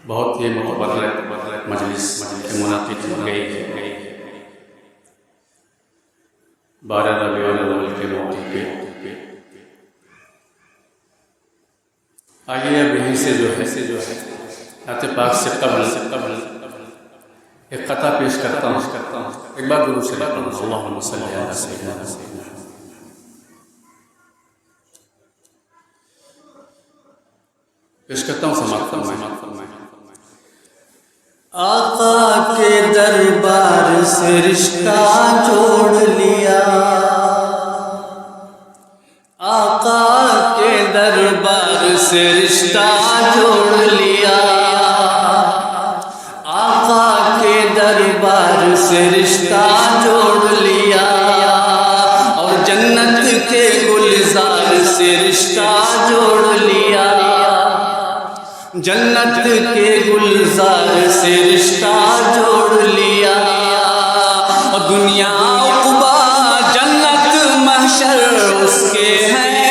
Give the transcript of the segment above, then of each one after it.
بہت ہی مبارک مجلس منعقد کی گئی ہے 12 ربیع الاول کے موقع پہ۔ آئیے اب یہیں سے جو ہے نعت پاک سے قبل ایک قطعہ پیش کرتا ہوں۔ ایک بار درود سے پڑھتا ہوں، اللہم صلی علی سیدنا۔ پیش کرتا ہوں، سماعت فرمائیں۔ آقا کے دربار سے رشتہ جوڑ لیا، آقا کے دربار سے رشتہ جوڑ لیا، آقا کے دربار سے رشتہ جوڑ لیا، اور جنت کے گلزار سے رشتہ جوڑ لیا، جنت کے گلزار سے رشتہ جوڑ لیا، اور دنیا عقبیٰ جنت محشر اس کے ہیں،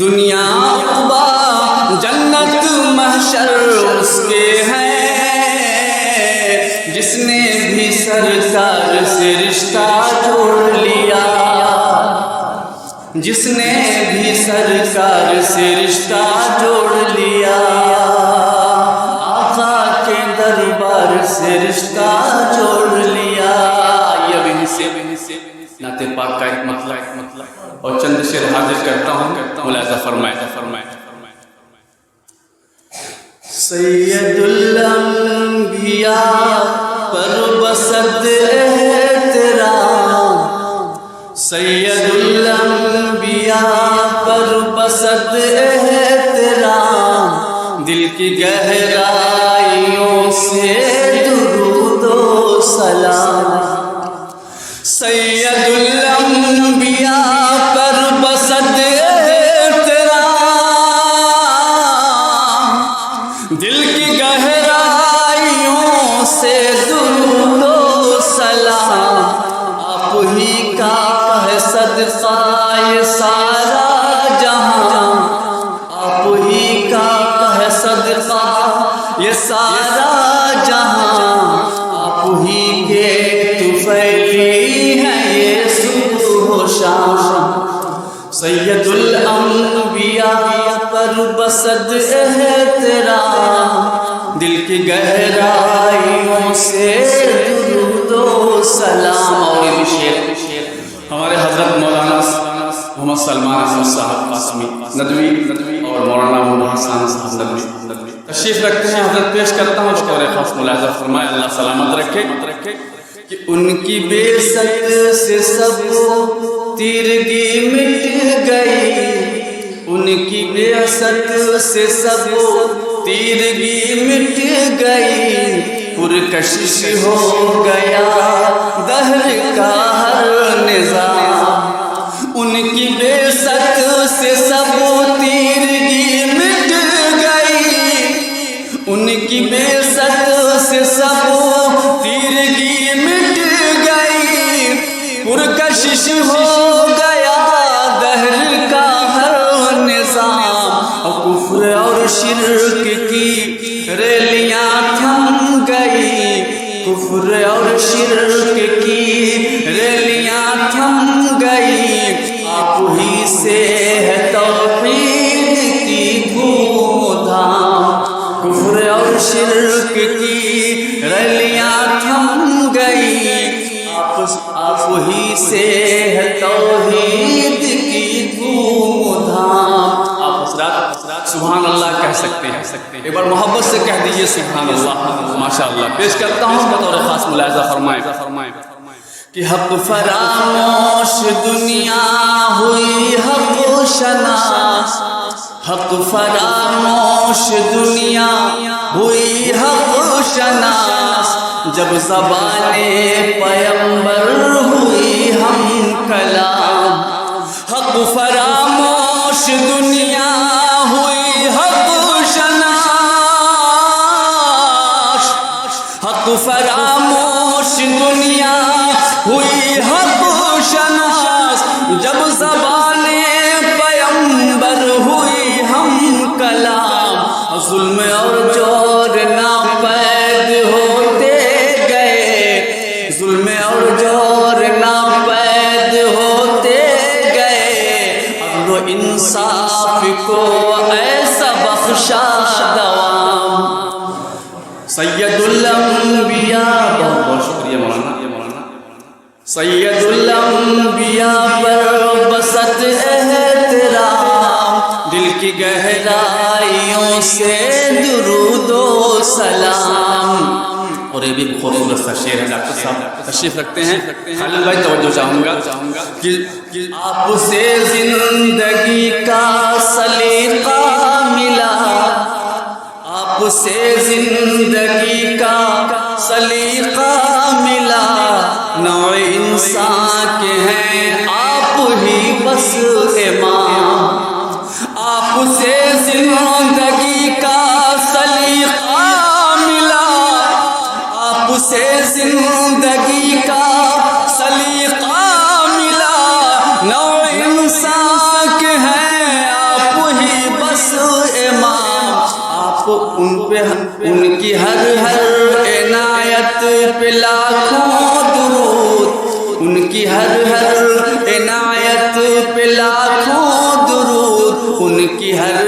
دنیا عقبیٰ جنت محشر اس کے ہیں، جس نے بھی سرکار سے رشتہ جوڑ لیا، جس نے بھی سرکار سے رشتہ جوڑ لیا، آقا کے دربار سے رشتہ جوڑ لیا۔ یہ بھی سے نعت پاک کا ایک مطلب اور چند شعر حاضر کرتا ہوں، ملاحظہ فرمائیں۔ سید الانبیاء پر بسط احترام، سید الانبیاء پر بسط احترام، دل کی گہرائیوں سے درود و سلام، سید الانبیاء پر بسط احترام، دل کی گہرائیوں سے درود و سلام، آپ ہی کا ہے صدقہ یہ سارا جہاں، آپ ہی کا ہے صدقہ یہ سارا جہاں، آپ ہی کے طفیلی ہیں یہ صبح و شام، سید الانبیاء پر بسط احترام، دل کی گہرائیوں سے درود و سلام۔ اور یہ شعر ہمارے حضرت مولانا محمد سلمان احمد صاحب قاسمی ندوی اور مولانا محمد حسان صاحب ندوی تشریف رکھتے ہیں، حضرت پیش کرتا ہوں، بطور خاص ملاحظہ فرمائے، اللہ سلامت رکھے کہ ان کی بے ست سے سب تیرگی مٹ گئی، ان کی بے ست سے سب تیرگی مٹ گئی، پرکشش ہو گیا دہر کا ہر نظام، ان کی بے ست سے سب تیرگی مٹ گئی، ان کی بے ست سے سب تیرگی مٹ گئی، پرکشش ہو گیا دہر کا ہر نظام، اور کفر اور شرک کی ریلیاں تھم گئی، کفر اور شرک کی ریلیاں تھم گئی، آپ ہی سے ہے توحید کی دھوم دھام، کفر اور شرک کی ریلیاں تھم گئی، آپ ہی سے ہے توحید کی دھوم دھام۔ آپ حضرات سبحان اللہ کہہ سکتے ہیں، ایک بار محبت سے کہہ دیجئے سبحان اللہ، ماشاءاللہ۔ پیش کرتا ہوں، بطور خاص ملاحظہ فرمائیں کہ حق فراموش دنیا ہوئی حق شناس، حق فراموش دنیا ہوئی حق شناس، جب زبان پیمبر ہوئی ہم کلام، حق فراموش دنیا ہوئی حق شناس، حق فراموش دنیا ہوئی حق شناس، جب زبان پیمبر ہوئی ہم کلام، ظلم بخشا دوام سید الانبیاء بہت بہت شکریہ مولانا سید الانبیاء پر بسط احترام دل کی گہرائیوں سے درود و سلام. اور یہ بھی خوبصورت سا شعر ہے. ڈاکٹر صاحب تشریف رکھتے ہیں. خالد بھائی توجہ چاہوں گا کہ آپ سے زندگی کا سلیقہ ملا, آپ سے زندگی کا سلیقہ ملا, نوع انسان کے ہیں آپ ہی بس امام. آپ سے زندگی کا سلیقہ ملا, آپ سے زندگی کا سلیقہ ملا, نوع انسان کے ہیں آپ ہی بس امام. آپ ان کی ہر عنایت پہ لاکھوں درود, ان کی ہر عنایت پہ لاکھوں درود, ان کی ہر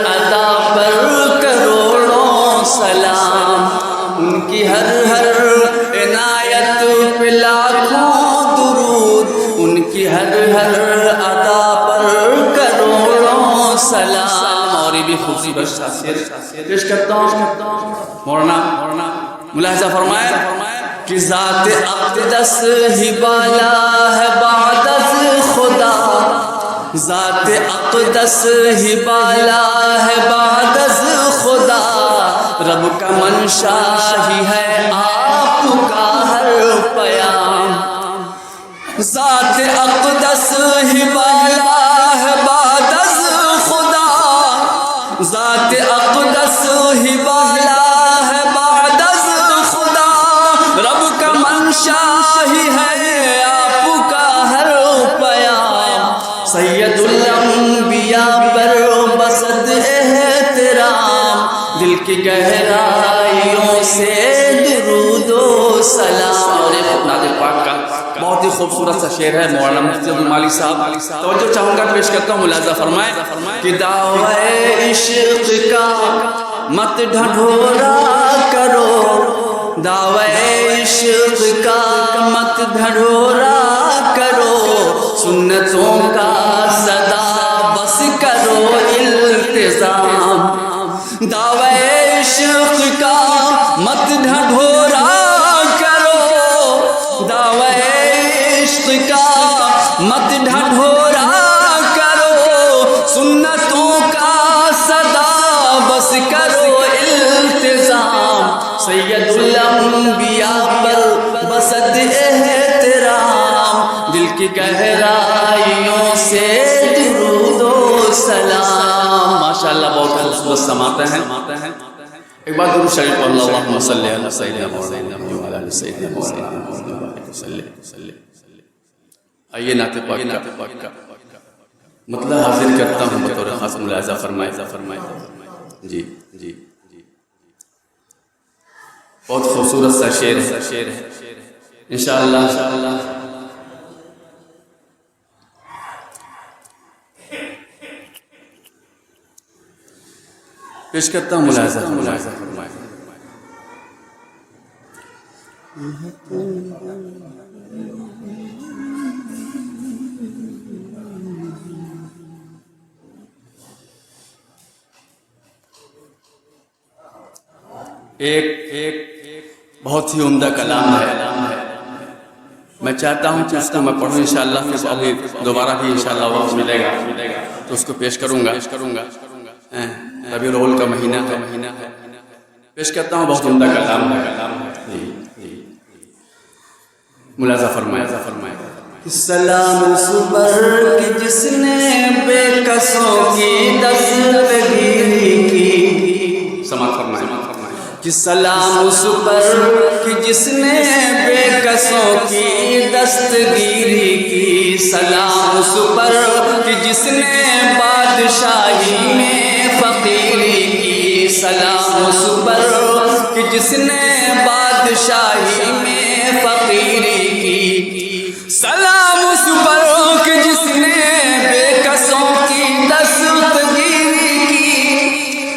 ادا پر کروڑوں سلام, ان کی ہر عنایت پہ لاکھوں درود, ان کی ہر ادا پر کروڑوں سلام. اور یہ بھی خوبصورت سا شعر پیش کرتا ہوں. مولانا ملاحظہ فرمائے کہ ذات اقدس ہی بالا ہے بعد از خدا, ذات اقدس ہی بالا ہے بعد از خدا, رب کا منشا ہی ہے آپ کا ہر پیام. ذات اقدس ہی بالا ہے بعد از خدا, ذات اقدس ہی بالا ہے بعد از خدا, رب کا منشا ہی ہے آپ کا ہر پیام. سید الانبیاء پر بسط احترام, دل کی گہرائیوں سے درود و سلام. اور ایک نعت پاک کا بہت ہی خوبصورت سا شعر ہے مولانا مفتی عبدالمالک صاحب. توجہ چاہوں گا پیش کرتا ہوں. ملاحظہ فرمائے کہ دعوی عشق کا مت ڈھنڈورا کرو, دعوی عشق کا مت ڈھنڈورا کرو, سنتوں کا صدا بس کرو التزام. دعوی عشق کا مت ڈھنڈورا کرو, دعوی عشق کا مت ڈھنڈورا کرو, سنتوں کا صدا بس کرو التزام. سید الانبیاء پر بسط احترام, دل کی گہرائیوں سے درود و سلام. ماشاءاللہ بہت خوبصورت سماتے ہیں. ایک بار درود شریف پڑھ لو. اللہم صلی علی سیدنا مولانا محمد علی سیدنا مولانا محمد صلی. آئیے نعت پاک کا مطلب حاضر کرتا ہوں بطور خاص. ملاحظہ فرمائے. جی بہت خوبصورت سا شعر ہے انشاءاللہ. پیش کرتا ہوں. ملاحظہ فرمائے. ایک بہت ہی عمدہ کلام ہے. میں چاہتا ہوں کہ اس کو میں پڑھوں انشاءاللہ. پھر ابھی دوبارہ بھی انشاءاللہ وقت ملے گا تو اس کو پیش کروں گا. ربیع الاول کا مہینہ ہے. پیش کرتا ہوں. بہت عمدہ کلام ہے. ملاحظہ فرمائے. سلام صبر کی جس نے بے کسوں کی دستگیری کی. سماعت فرمائے. کہ سلام صبر کی جس نے بے کسوں کی دستگیری کی. سلام صبر کی جس نے بادشاہی میں فقیری کی. سلام صبر کی جس نے بادشاہی میں فقیری کی. سلام صبر کی جس نے بے کسوں کی دستگیری کی.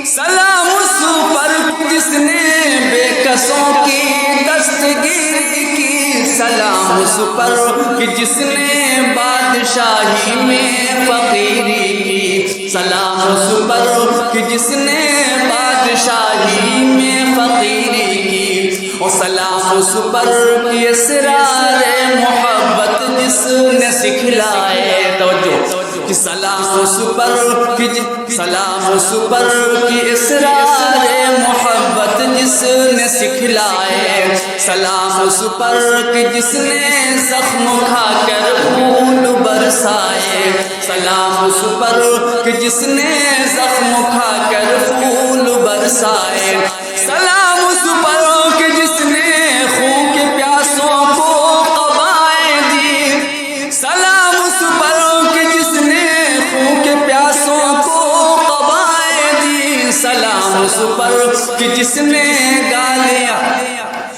سلام اس پر کہ جس نے بادشاہی میں فقیری کی، سلام اس پر کہ جس نے بادشاہی میں فقیری کی، اور سلام اس پر کہ اسرار محبت جس نے سکھلائے، توجہ کہ سلام اس پر کہ سلام اس پر کہ اسرار محبت جس نے سکھلائے، سلام اس پر کہ جس نے زخم کھا کر پھول برسائے، سلام اس پر کہ جس نے زخم کھا کر پھول برسائے، سلام اس پر کہ جس نے خون کے پیاسوں کو قبائیں دی، سلام اس پر کہ جس نے خون کے پیاسوں کو قبائیں دی، سلام اس پر کہ جس نے گالیاں،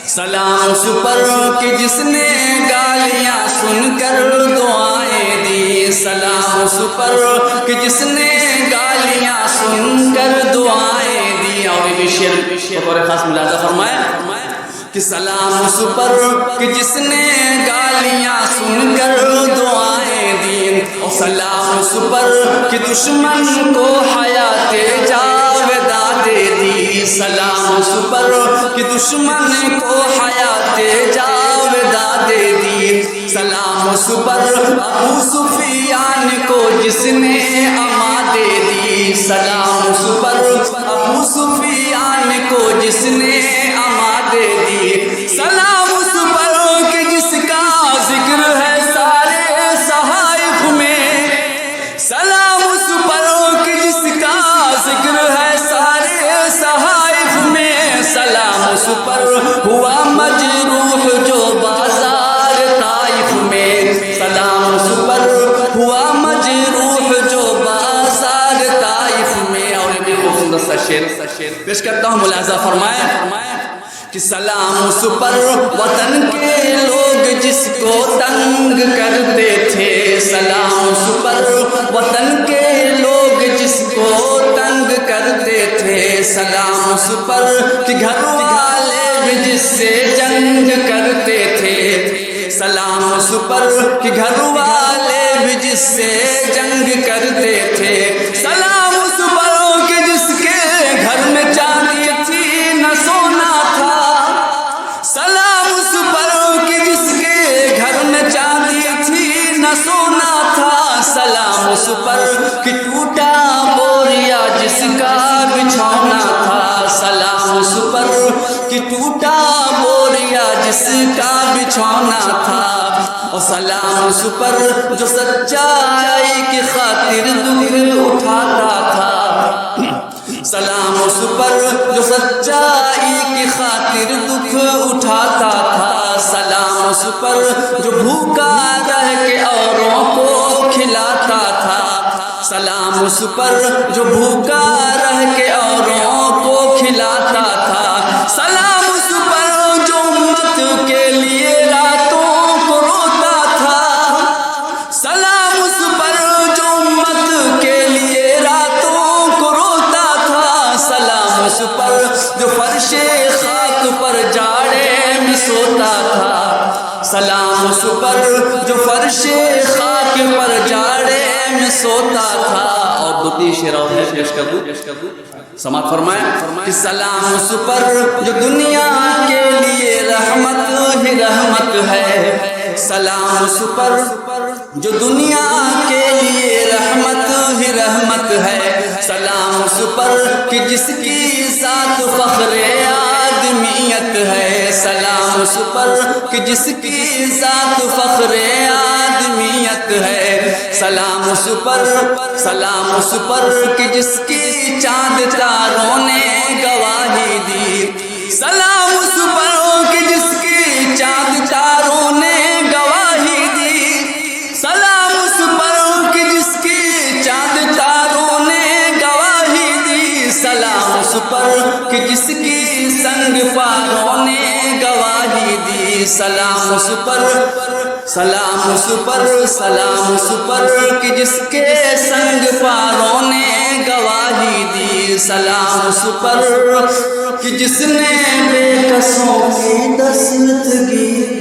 سلام اس پر کہ جس نے گالیاں سن کر دعائیں دی، سلام اس پر کہ جس نے گالیاں سن کر دعائیں دی۔ اور یہ شعر بطور خاص ملاحظہ فرمایا کہ سلام اس پر کہ جس نے گالیاں سن کر دعائیں دی، اور سلام اس پر کہ دشمن کو حیات جاودہ دے دی، سلام اس پر کہ دشمن کو حیات جاودہ دے دی، سلام اس پر ابو سفیان کو جس نے اما دے دی، سلام اس پر ابو سفیان کو جس نے اما دے دی، سلام اس پر کہ جس کا ذکر ہے سارے صحائف میں، سلام اس پر کہ جس کا ذکر ہے سارے صحائف میں، سلام اس پر ہوا مجروح جو بازار طائف میں، سلام اس پر ہوا مجروح جو بازار طائف میں۔ اور یہ بھی خوبصورت سا شعر پیش کرتا ہوں، ملاحظہ فرمائیں کہ سلام اس پر وطن کے لوگ جس کو تنگ کرتے تھے، سلام اس پر وطن کے لوگ جس کو تنگ کرتے تھے، سلام اس پر کہ گھر والے بھی جس سے جنگ کرتے تھے، سلام اس پر کہ گھر والے بھی جس سے جنگ کرتے تھے، سلام اس پر کہ جس کے گھر میں چاندی تھی نہ سونا تھا، سلام اس پر کہ جس کے گھر میں چاندی تھی نہ سونا تھا، سلام اس پر کہ ٹوٹا بوریا جس کا بچھونا تھا، سلام اس پر کہ ٹوٹا بوریا جس کا بچھونا تھا، اور سلام اس پر جو سچائی کی خاطر دکھ اٹھاتا تھا، سلام اس پر جو سچائی کی خاطر دکھ اٹھاتا تھا، سلام اس پر جو بھوکا رہ کے اوروں کو کھلاتا تھا، سلام اس پر جو بھوکا رہ کے اوروں کو کھلاتا تھا، سلام اس پر جو امت کے لیے راتوں کو روتا تھا، سلام اس پر جو امت کے لیے راتوں کو روتا تھا، سلام اس پر جو فرش خاک پر جاڑے میں سوتا تھا، سلام اس پر جو فرش خاک پر جاڑے میں سوتا تھا۔ اور دو تین شعر اور پیش کر دوں، سماعت فرمائیں کہ سلام اس پر جو دنیا کے لیے رحمت ہی رحمت ہے، سلام اس پر جو دنیا کے لیے رحمت ہی رحمت ہے، سلام اس پر کہ جس کی ذات فخر آدمیت ہے، سلام اس پر کہ جس کی ذات فخر آدمیت ہے، سلام اس پر، سلام اس پر کہ جس کی چاند تاروں نے گواہی دی، سلام اس پر کہ جس کی چاند تاروں نے گواہی دی، سلام اس پر کہ جس کی چاند تاروں نے گواہی دی، سلام اس پر کہ جس کی سنگ پاروں نے گواہی دی، سلام اس پر، سلام اس پر، سلام اس پر کہ جس کے سنگ پاروں نے گواہی دی، سلام اس پر کہ جس نے بے کسوں کی دستگیر